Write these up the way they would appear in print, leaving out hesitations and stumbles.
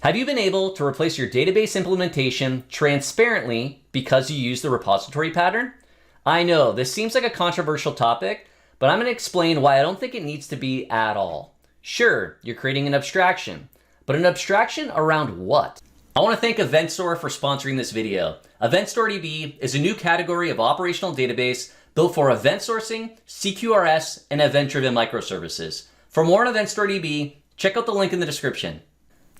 Have you been able to replace your database implementation transparently because you use the repository pattern? I know this seems like a controversial topic, but I'm going to explain why I don't think it needs to be at all. Sure, you're creating an abstraction, but an abstraction around what? I want to thank EventStore for sponsoring this video. EventStoreDB is a new category of operational database built for event sourcing, CQRS, and event-driven microservices. For more on EventStoreDB, check out the link in the description.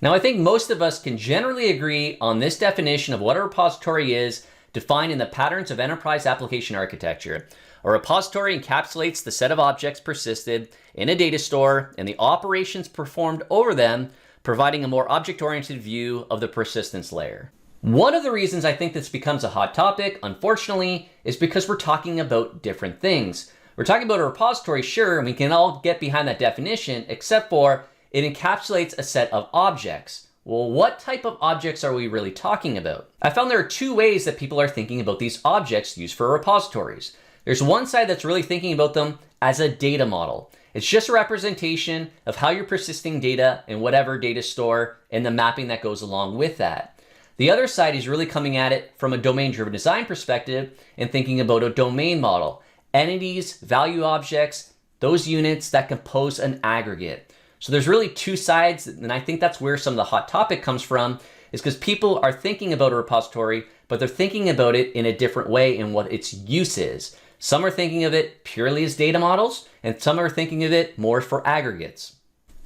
Now, I think most of us can generally agree on this definition of what a repository is defined in the patterns of enterprise application architecture. A repository encapsulates the set of objects persisted in a data store and the operations performed over them, providing a more object-oriented view of the persistence layer. One of the reasons I think this becomes a hot topic, unfortunately, is because we're talking about different things. We're talking about a repository, sure, and we can all get behind that definition, except for it encapsulates a set of objects. Well, what type of objects are we really talking about? I found there are two ways that people are thinking about these objects used for repositories. There's one side that's really thinking about them as a data model. It's just a representation of how you're persisting data in whatever data store and the mapping that goes along with that. The other side is really coming at it from a domain-driven design perspective and thinking about a domain model. Entities, value objects, those units that compose an aggregate. So there's really two sides, and I think that's where some of the hot topic comes from, is because people are thinking about a repository, but they're thinking about it in a different way in what its use is. Some are thinking of it purely as data models, and some are thinking of it more for aggregates.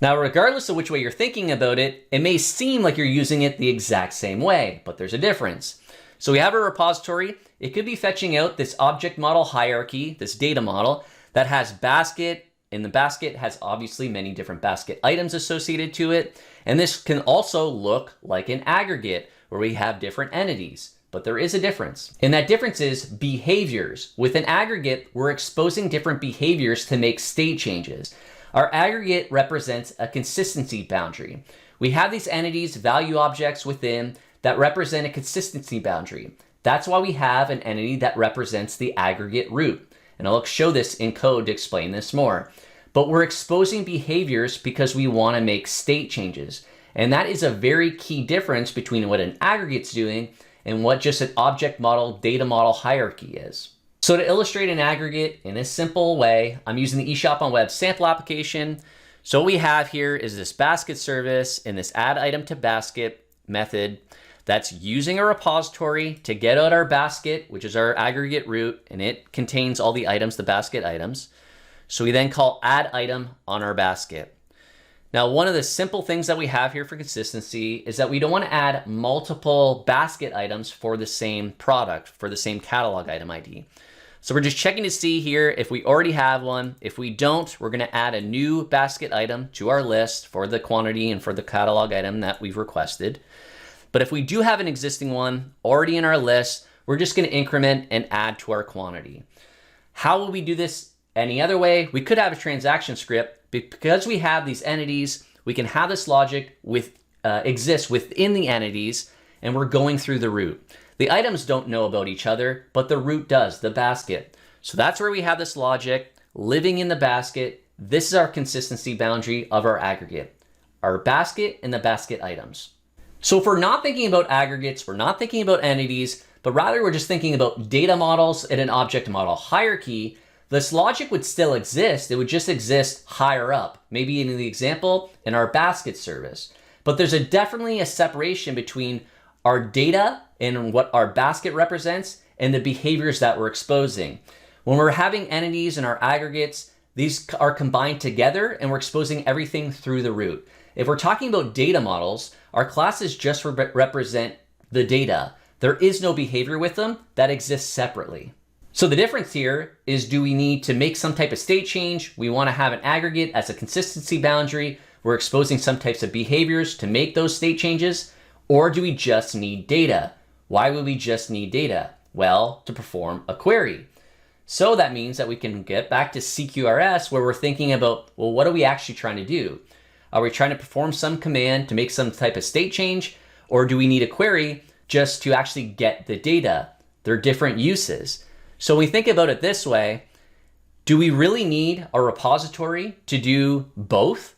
Now, regardless of which way you're thinking about it, it may seem like you're using it the exact same way, but there's a difference. So we have a repository. It could be fetching out this object model hierarchy, this data model, that has basket, and the basket has obviously many different basket items associated to it. And this can also look like an aggregate where we have different entities. But there is a difference. And that difference is behaviors. With an aggregate, we're exposing different behaviors to make state changes. Our aggregate represents a consistency boundary. We have these entities, value objects within that represent a consistency boundary. That's why we have an entity that represents the aggregate root. And I'll show this in code to explain this more. But we're exposing behaviors because we want to make state changes. And that is a very key difference between what an aggregate's doing and what just an object model, data model hierarchy is. So to illustrate an aggregate in a simple way, I'm using the eShop on Web sample application. So what we have here is this basket service and this add item to basket method that's using a repository to get out our basket, which is our aggregate root, and it contains all the items, the basket items. So we then call add item on our basket. Now, one of the simple things that we have here for consistency is that we don't want to add multiple basket items for the same product, for the same catalog item ID. So we're just checking to see here if we already have one. If we don't, we're going to add a new basket item to our list for the quantity and for the catalog item that we've requested. But if we do have an existing one already in our list, we're just going to increment and add to our quantity. How will we do this any other way? We could have a transaction script. Because we have these entities, we can have this logic exist within the entities, and we're going through the root. The items don't know about each other, but the root does, the basket. So that's where we have this logic living in the basket. This is our consistency boundary of our aggregate, our basket and the basket items. So if we're not thinking about aggregates, we're not thinking about entities, but rather we're just thinking about data models and an object model hierarchy, this logic would still exist. It would just exist higher up, maybe in the example in our basket service. But there's definitely a separation between our data and what our basket represents and the behaviors that we're exposing. When we're having entities and our aggregates, these are combined together and we're exposing everything through the root. If we're talking about data models, our classes just represent the data. There is no behavior with them that exists separately. So the difference here is, do we need to make some type of state change? We want to have an aggregate as a consistency boundary. We're exposing some types of behaviors to make those state changes. Or do we just need data? Why would we just need data? Well, to perform a query. So that means that we can get back to CQRS where we're thinking about, well, what are we actually trying to do? Are we trying to perform some command to make some type of state change? Or do we need a query just to actually get the data? They're different uses. So when we think about it this way, do we really need a repository to do both?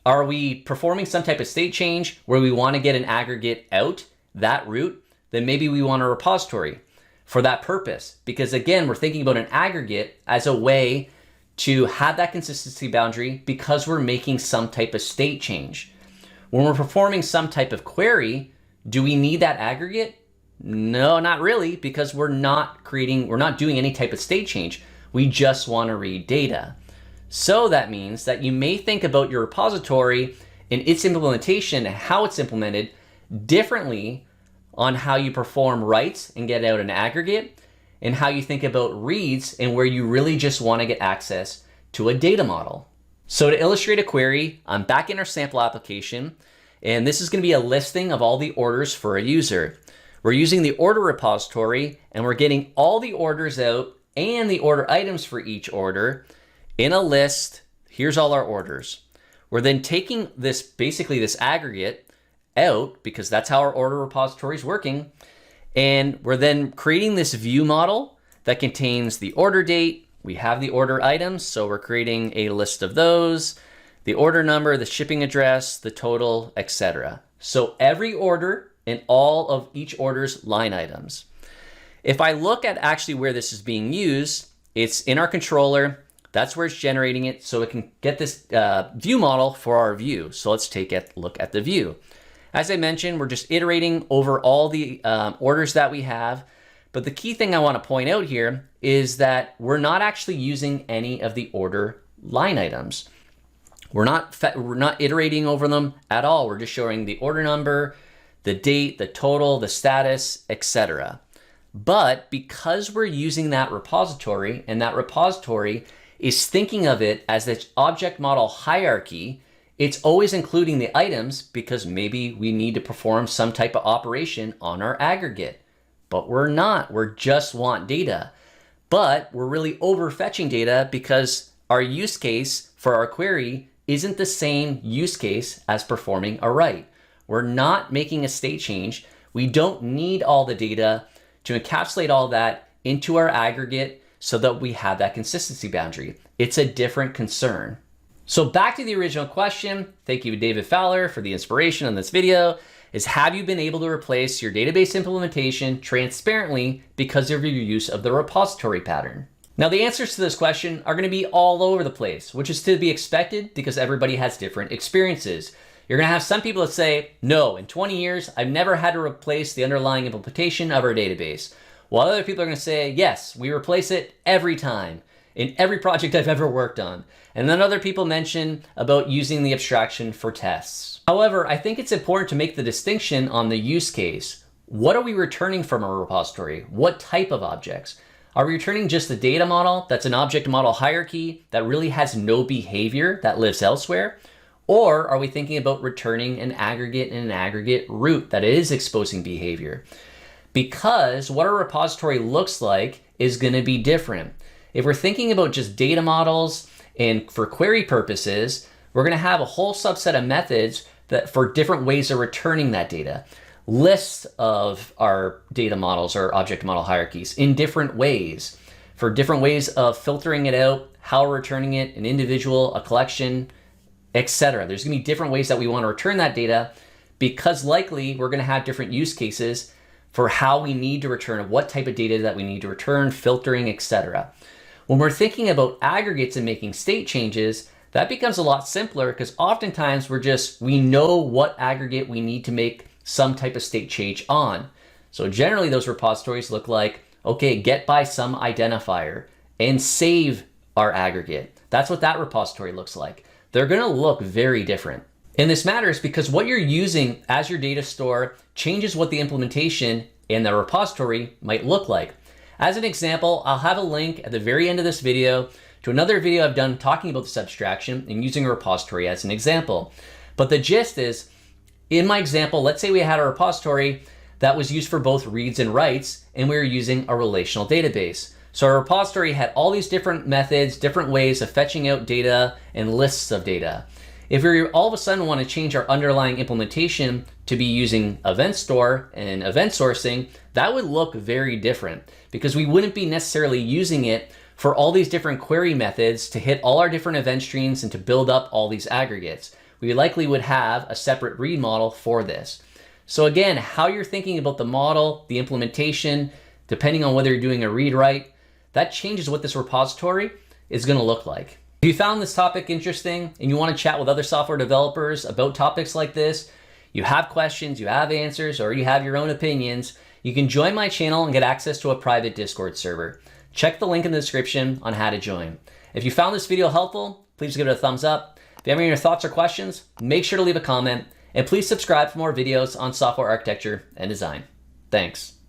Are we performing some type of state change where we want to get an aggregate out that route? Then maybe we want a repository for that purpose. Because again, we're thinking about an aggregate as a way to have that consistency boundary because we're making some type of state change. When we're performing some type of query, do we need that aggregate? No, not really, because we're not doing any type of state change. We just want to read data. So that means that you may think about your repository and its implementation and how it's implemented differently on how you perform writes and get out an aggregate, and how you think about reads and where you really just want to get access to a data model. So to illustrate a query, I'm back in our sample application, and this is going to be a listing of all the orders for a user. We're using the order repository, and we're getting all the orders out and the order items for each order in a list. Here's all our orders. We're then taking basically this aggregate out, because that's how our order repository is working. And we're then creating this view model that contains the order date. We have the order items, so we're creating a list of those, the order number, the shipping address, the total, etc. So every order and all of each order's line items. If I look at actually where this is being used, it's in our controller. That's where it's generating it, so it can get this view model for our view. So let's take a look at the view. As I mentioned, we're just iterating over all the orders that we have. But the key thing I want to point out here is that we're not actually using any of the order line items. We're not iterating over them at all. We're just showing the order number, the date, the total, the status, etc. But because we're using that repository, and that repository is thinking of it as this object model hierarchy, it's always including the items because maybe we need to perform some type of operation on our aggregate. But we're not, we just want data. But we're really overfetching data because our use case for our query isn't the same use case as performing a write. We're not making a state change. We don't need all the data to encapsulate all that into our aggregate so that we have that consistency boundary. It's a different concern. So back to the original question, thank you David Fowler for the inspiration on this video, is have you been able to replace your database implementation transparently because of your use of the repository pattern? Now the answers to this question are going to be all over the place, which is to be expected because everybody has different experiences. You're going to have some people that say, no, in 20 years, I've never had to replace the underlying implementation of our database. While other people are going to say, yes, we replace it every time in every project I've ever worked on. And then other people mention about using the abstraction for tests. However, I think it's important to make the distinction on the use case. What are we returning from a repository? What type of objects? Are we returning just the data model that's an object model hierarchy that really has no behavior that lives elsewhere? Or are we thinking about returning an aggregate and an aggregate root that is exposing behavior? Because what a repository looks like is going to be different. If we're thinking about just data models and for query purposes, we're going to have a whole subset of methods that for different ways of returning that data. Lists of our data models or object model hierarchies in different ways, for different ways of filtering it out, how we're returning it, an individual, a collection, etc. There's going to be different ways that we want to return that data because likely we're going to have different use cases for how we need to return, what type of data that we need to return, filtering, etc. When we're thinking about aggregates and making state changes, that becomes a lot simpler because oftentimes we know what aggregate we need to make some type of state change on. So generally those repositories look like, okay, get by some identifier and save our aggregate. That's what that repository looks like. They're going to look very different. And this matters because what you're using as your data store changes what the implementation in the repository might look like. As an example, I'll have a link at the very end of this video to another video I've done talking about this abstraction and using a repository as an example. But the gist is, in my example, let's say we had a repository that was used for both reads and writes, and we were using a relational database. So our repository had all these different methods, different ways of fetching out data and lists of data. If we all of a sudden want to change our underlying implementation to be using event store and event sourcing, that would look very different because we wouldn't be necessarily using it for all these different query methods to hit all our different event streams and to build up all these aggregates. we likely would have a separate read model for this. So again, how you're thinking about the model, the implementation, depending on whether you're doing a read-write, that changes what this repository is going to look like. If you found this topic interesting and you want to chat with other software developers about topics like this, you have questions, you have answers, or you have your own opinions, you can join my channel and get access to a private Discord server. Check the link in the description on how to join. If you found this video helpful, please give it a thumbs up. If you have any thoughts or questions, make sure to leave a comment, and please subscribe for more videos on software architecture and design. Thanks.